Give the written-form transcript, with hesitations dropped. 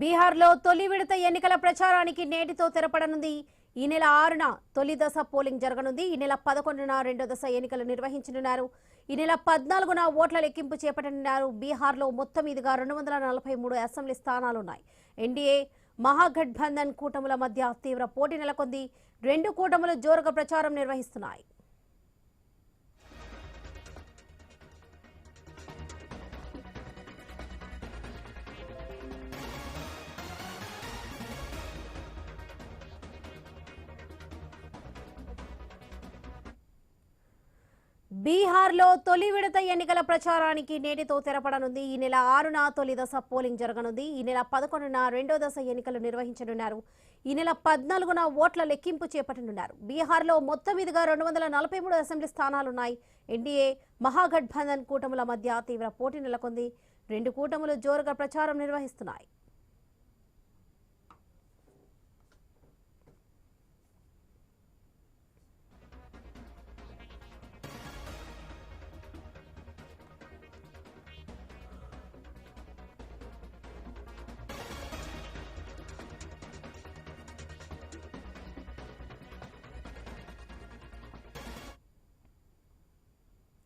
బీహార్లో తొలి విడత ఎన్నికల ప్రచారానికి నేటితో తెరపడనుంది. ఈ నెల 6న తొలి దశ పోలింగ్ జరగనుంది. ఈ నెల 11న రెండో దశ ఎన్నికలు నిర్వహించనున్నారు. ఈ నెల 14న ఓట్ల లెక్కింపు చేపట్టనున్నారు. బీహార్లో మొత్తం మీదుగా 243 అసెంబ్లీ స్థానాలున్నాయి. ఎన్డీఏ మహాగఠబంధన్ కూటముల మధ్య తీవ్ర పోటీ నెలకొంది. రెండు కూటములు జోరుగా ప్రచారం నిర్వహిస్తున్నాయి. బీహార్లో తొలి విడత ఎన్నికల ప్రచారానికి నేటితో తెరపడనుంది. ఈ నెల 6న తొలి దశ పోలింగ్ జరగనుంది. ఈ నెల 11న రెండో దశ ఎన్నికలు నిర్వహించనున్నారు. ఈ నెల 14న ఓట్ల లెక్కింపు చేపట్టనున్నారు. బీహార్లో మొత్తం మీదుగా 243 అసెంబ్లీ స్థానాలున్నాయి. ఎన్డీఏ మహాగఠబంధన్ కూటముల మధ్య తీవ్ర పోటీ నెలకొంది. రెండు కూటములు జోరుగా ప్రచారం నిర్వహిస్తున్నాయి.